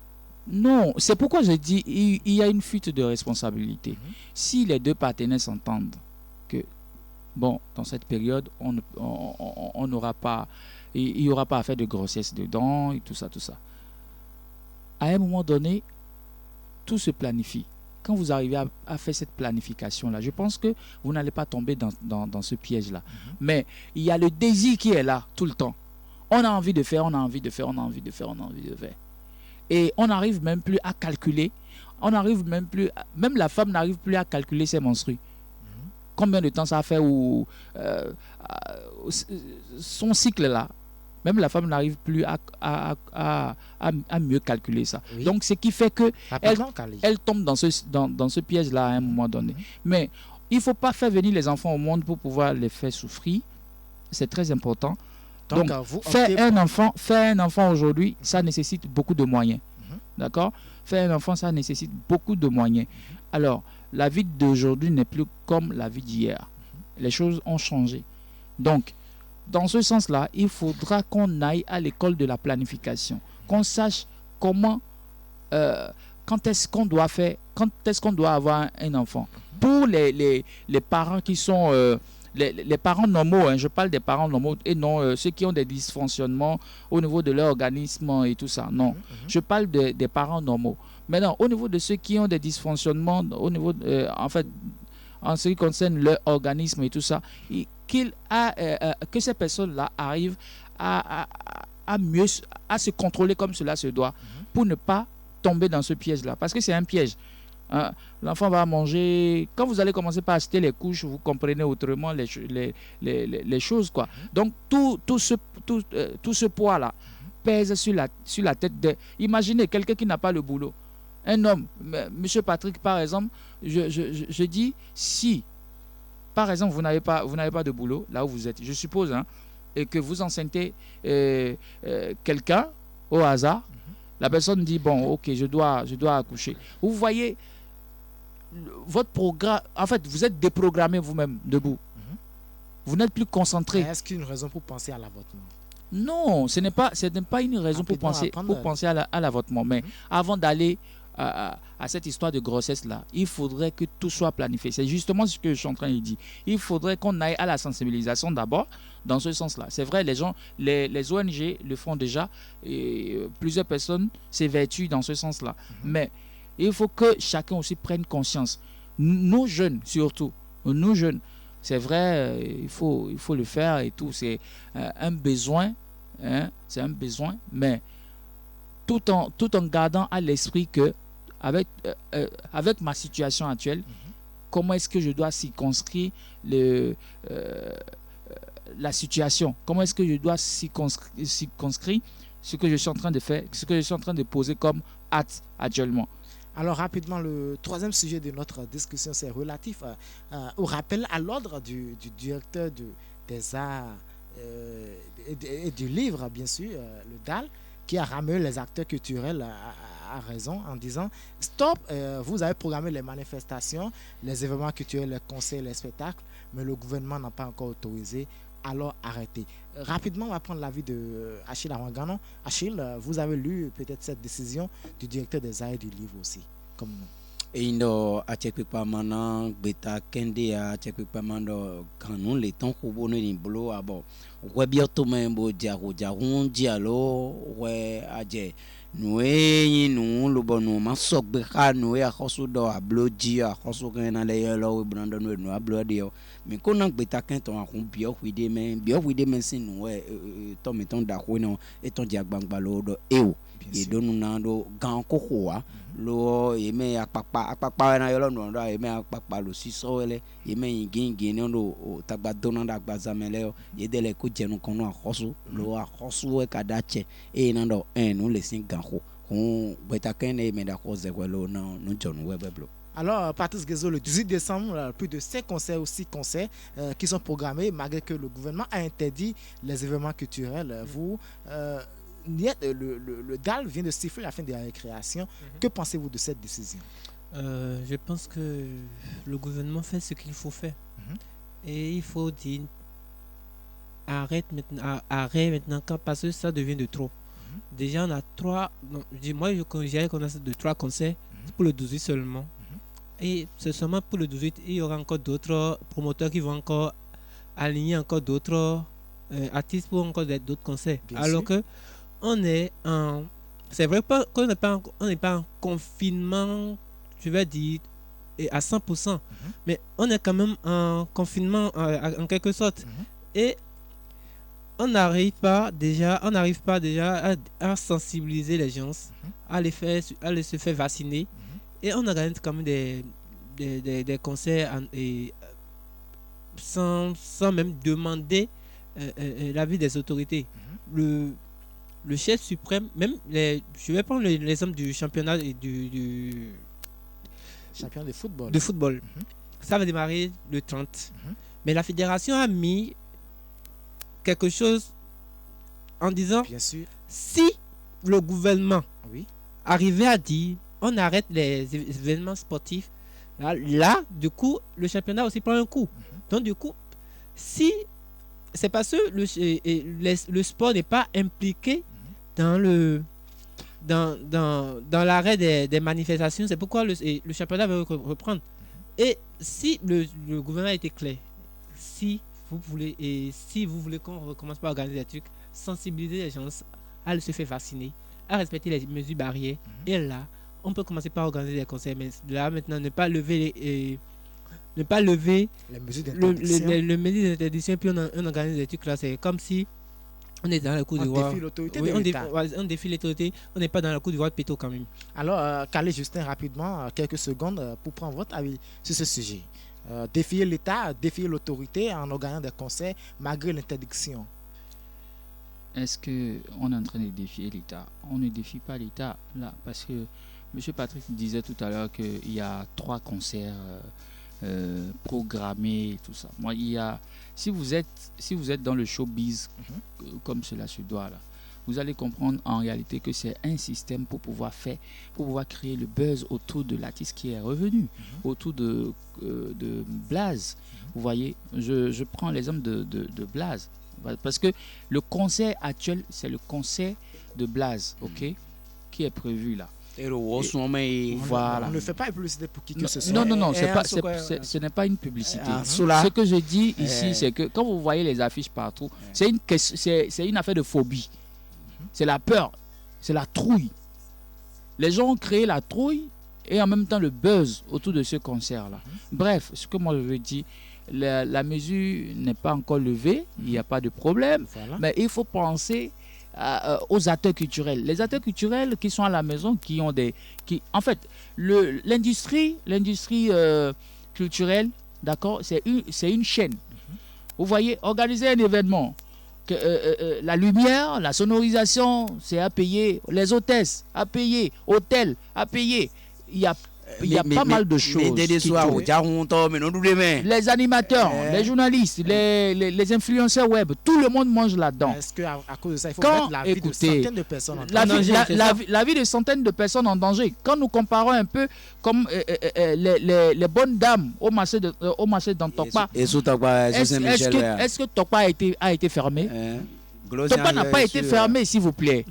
Non, c'est pourquoi je dis il y a une fuite de responsabilité. Si les deux partenaires s'entendent que, bon, dans cette période, on n'aura pas, il n'y aura pas à faire de grossesse dedans et tout ça. À un moment donné, tout se planifie. Quand vous arrivez à faire cette planification-là, je pense que vous n'allez pas tomber dans ce piège-là. Mais il y a le désir qui est là tout le temps. On a envie de faire. Et on n'arrive même plus à calculer. Même la femme n'arrive plus à calculer ses menstrues. Combien de temps ça fait ou son cycle là, Même la femme n'arrive plus à mieux calculer ça. Oui. Donc, ce qui fait que Rapidement, Kali. elle tombe dans ce piège-là à un moment donné. Mais il ne faut pas faire venir les enfants au monde pour pouvoir les faire souffrir. C'est très important. Donc, vous faire optez un enfant aujourd'hui, ça nécessite beaucoup de moyens. D'accord? Faire un enfant, ça nécessite beaucoup de moyens. Alors, la vie d'aujourd'hui n'est plus comme la vie d'hier. Les choses ont changé. Donc, dans ce sens-là, il faudra qu'on aille à l'école de la planification, qu'on sache comment, quand est-ce qu'on doit avoir un enfant. Pour les parents qui sont les parents normaux, hein, je parle des parents normaux et non ceux qui ont des dysfonctionnements au niveau de leur organisme et tout ça. Non, je parle des parents normaux. Maintenant, au niveau de ceux qui ont des dysfonctionnements, au niveau, en ce qui concerne leur organisme et tout ça, que ces personnes-là arrivent à se contrôler comme cela se doit pour ne pas tomber dans ce piège-là. Parce que c'est un piège. L'enfant va manger. Quand vous allez commencer par acheter les couches, vous comprenez autrement les choses, quoi. Donc, tout ce poids-là pèse sur la tête de... Imaginez quelqu'un qui n'a pas le boulot. Un homme, Monsieur Patrick, par exemple, je dis, si, par exemple, vous n'avez pas de boulot, là où vous êtes, je suppose, hein, et que vous enceintez quelqu'un au hasard, la personne dit, bon, ok, je dois accoucher. Vous voyez, votre programme, en fait, vous êtes déprogrammé vous-même, debout. Vous n'êtes plus concentré. Est-ce qu'il y a une raison pour penser à l'avortement? Non, ce n'est pas une raison pour penser à l'avortement. Mais avant d'aller à cette histoire de grossesse-là, il faudrait que tout soit planifié. C'est justement ce que je suis en train de dire. Il faudrait qu'on aille à la sensibilisation d'abord, dans ce sens-là. C'est vrai, les ONG le font déjà, et plusieurs personnes s'évertuent dans ce sens-là. Mais il faut que chacun aussi prenne conscience. Nous jeunes, surtout, nous jeunes, c'est vrai, il faut le faire et tout. C'est un besoin, hein, c'est un besoin, mais tout en gardant à l'esprit que avec ma situation actuelle, comment est-ce que je dois circonscrire la situation? Comment est-ce que je dois circonscrire ce que je suis en train de faire, ce que je suis en train de poser comme acte actuellement? Alors rapidement, le troisième sujet de notre discussion, c'est relatif au rappel à l'ordre du directeur des arts et du livre, bien sûr, le DAL, qui a ramené les acteurs culturels à raison en disant « Stop, vous avez programmé les manifestations, les événements culturels, les concerts, les spectacles, mais le gouvernement n'a pas encore autorisé, alors arrêtez. » Rapidement, on va prendre l'avis de Achille Awangano. Achille, vous avez lu peut-être cette décision du directeur des arts et du livre aussi, comme nous. Indo achekpamana beta kende achekpamando kanun le ton kubo ni blo abo we bioto membo jago jagun dialo we aje noe nu lo bonu masok be ka noe akhosu do ablo ji akhosu kana le yelo we brando no ablo dio mi kona beta kenton akun bio wide men sin we to meton da ko no eton diagbangbalo do ewo et donu nando gan kokoa lo yeme akpakpa na yolo no da yeme akpakpa lo siso ele yeme yingin no tagbadona da gbazamele yedele ko jenu kono akhosu lo akhosu e kadache e nando no le sin ganko on beta kene me da ko zegwelo no John Webeblo. Alors, Patrice Guézo, le 18 décembre, plus de 5 concerts ou 6 concerts qui sont programmés, malgré que le gouvernement a interdit les événements culturels. Le DAL vient de siffler la fin de la récréation. Que pensez-vous de cette décision? Je pense que le gouvernement fait ce qu'il faut faire. Et il faut dire arrête maintenant parce que ça devient de trop. Déjà, on a 3. Moi, je considère qu'on a de 3 concerts pour le 18 seulement. Et c'est seulement pour le 18. Il y aura encore d'autres promoteurs qui vont encore aligner encore d'autres artistes pour encore d'autres concerts. Bien alors sûr. Que on est en. C'est vrai qu'on n'est pas en confinement, je vais dire, à 100%. Mais on est quand même en confinement en quelque sorte. Et on n'arrive pas déjà à sensibiliser les gens, à les se faire vacciner. Et on organise quand même des concerts sans même demander l'avis des autorités. le chef suprême, même je vais prendre l'exemple du championnat et du Champion de football. de football. Ça va démarrer le 30. Mais la fédération a mis quelque chose en disant, Bien sûr. si le gouvernement Oui. arrivait à dire on arrête les événements sportifs, là, du coup, le championnat aussi prend un coup. Donc, du coup, si c'est parce que le sport n'est pas impliqué dans l'arrêt des manifestations, c'est pourquoi le championnat va reprendre. Et si le gouvernement a été clair, si vous voulez qu'on recommence par organiser des trucs, sensibiliser les gens à se faire vacciner, à respecter les mesures barrières, et là, on peut commencer par organiser des concerts, mais là maintenant ne pas lever Les mesures d'interdiction. le mesures d'interdiction, puis on organise des trucs là, c'est comme si on est dans le coup On du roi. défie l'autorité Oui, de l'État. on défie l'autorité, on n'est pas dans le coup du roi de Péto quand même. Alors, Calais Justin, rapidement, quelques secondes pour prendre votre avis sur ce sujet. Défier l'État, défier l'autorité en organisant des concerts malgré l'interdiction. Est-ce qu'on est en train de défier l'État? On ne défie pas l'État là, parce que M. Patrick disait tout à l'heure qu'il y a 3 concerts programmés et tout ça. Moi, si vous êtes dans le showbiz comme cela se doit là, vous allez comprendre en réalité que c'est un système pour pouvoir créer le buzz autour de l'artiste qui est revenu, autour de Blaze. Vous voyez, je prends l'exemple de Blaze. Parce que le concert actuel, c'est le concert de Blaze, ok, qui est prévu là. Et le Wosson, mais Voilà. On ne fait pas une publicité pour qui que ce soit. Non, Et ce n'est pas une publicité. Soula. Ce que je dis ici, c'est que quand vous voyez les affiches partout, c'est une affaire de phobie. C'est la peur, c'est la trouille. Les gens ont créé la trouille et en même temps le buzz autour de ce concert-là. Bref, ce que moi je veux dire, la mesure n'est pas encore levée, il n'y a pas de problème, Voilà. mais il faut penser aux acteurs culturels. Les acteurs culturels qui sont à la maison, en fait, l'industrie culturelle, d'accord, c'est une chaîne. Vous voyez, organiser un événement, la lumière, la sonorisation, c'est à payer, les hôtesses à payer, hôtel à payer. Il y a pas mal de choses. Les animateurs, les journalistes, les influenceurs web, tout le monde mange là-dedans. Est-ce qu'à cause de ça, il faut mettre la vie de centaines de personnes en danger? La vie de centaines de personnes en danger. Quand nous comparons un peu comme les bonnes dames au marché d'Antokpa, est-ce que Tokpa a été fermé? Tokpa n'a pas été fermé, s'il vous plaît.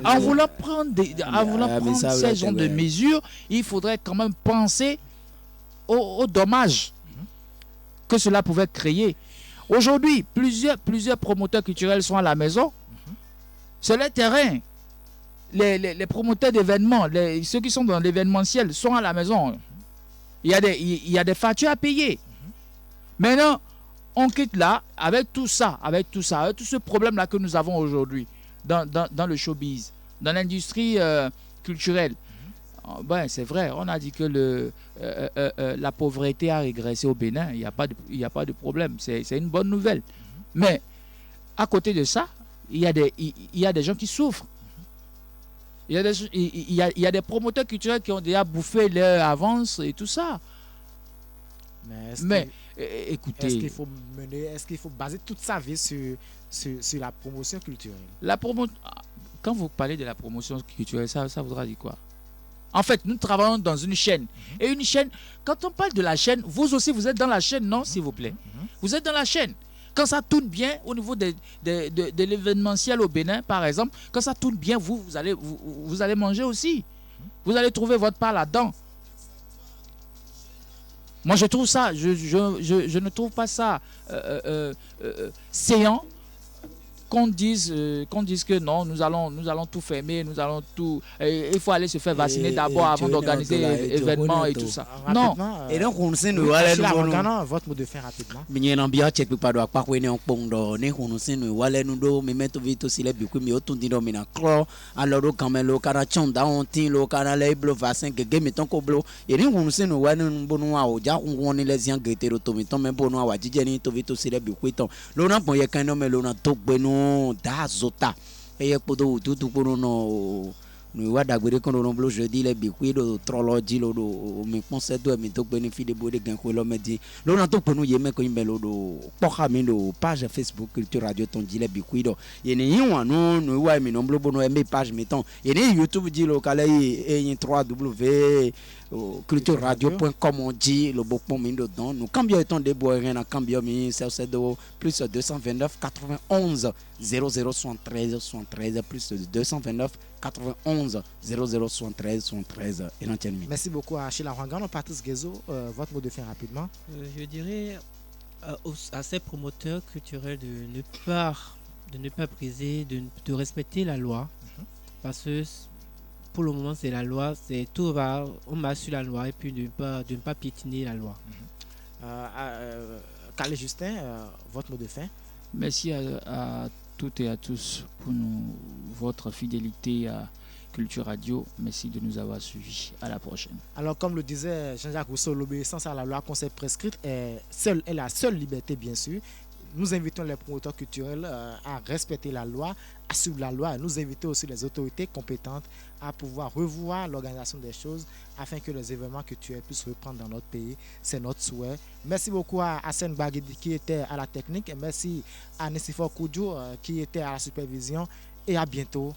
En voulant prendre ces genres de mesures, il faudrait quand même penser aux dommages que cela pouvait créer. Aujourd'hui, plusieurs promoteurs culturels sont à la maison. C'est le terrain. Les promoteurs d'événements, ceux qui sont dans l'événementiel sont à la maison. Il y a des factures à payer. Maintenant, on quitte là avec tout ça, avec tout ce problème-là que nous avons aujourd'hui dans le showbiz, dans l'industrie culturelle. Ben, c'est vrai, on a dit que la pauvreté a régressé au Bénin, il n'y a pas de problème, c'est une bonne nouvelle. Mais à côté de ça, il y a des gens qui souffrent. Il y a des promoteurs culturels qui ont déjà bouffé leur avance et tout ça. Mais écoutez, est-ce qu'il faut baser toute sa vie sur la promotion culturelle? Quand vous parlez de la promotion culturelle, ça voudra dire quoi? En fait, nous travaillons dans une chaîne. Et une chaîne, quand on parle de la chaîne, vous aussi, vous êtes dans la chaîne, non, s'il vous plaît? Vous êtes dans la chaîne. Quand ça tourne bien au niveau de l'événementiel au Bénin, par exemple, quand ça tourne bien, vous allez manger aussi. Vous allez trouver votre part là-dedans. Moi, je trouve ça, je ne trouve pas ça séant qu'on dise que non, nous allons tout fermer, nous allons tout. Il faut aller se faire vacciner d'abord avant d'organiser l'événement et tout ça. Non. Et donc, on sait votre mot de fin rapidement. nous d'azota et pour tout pour nous nous va d'agréer quand on bloque jeudi les biquets de trollogy lo me conseille de me to bénéfice de boire gain ko lo me dit lo na to pour nous yeme ko imbelo do pokami do page Facebook Culture Radio ton dit les biquets do yene yiwa no no wa mi no bloque no me page mettons yene YouTube dit lo kala e 3W cultureradio.com on dit le beau pont min dedans nous cambio étant de boire rien à cambio mi c'est de plus 229 91 0073 73 plus 229 91 0073 73 et l'antenne. Merci beaucoup à Sheila Hwangan. Patrice Guézo, votre mot de fin rapidement. Je dirais à ces promoteurs culturels de ne pas briser, de respecter la loi, parce que pour le moment c'est la loi, c'est tout va, on marche sur la loi et puis de ne pas piétiner la loi. Calais Justin, votre mot de fin. Merci à toutes et à tous pour votre fidélité à Culture Radio. Merci de nous avoir suivis. À la prochaine. Alors, comme le disait Jean-Jacques Rousseau, l'obéissance à la loi qu'on s'est prescrite est la seule liberté, bien sûr. Nous invitons les promoteurs culturels à respecter la loi, à suivre la loi. Et nous invitons aussi les autorités compétentes à pouvoir revoir l'organisation des choses afin que les événements culturels puissent reprendre dans notre pays. C'est notre souhait. Merci beaucoup à Hassan Baguidi qui était à la technique. Et merci à Nessifor Koudjou qui était à la supervision. Et à bientôt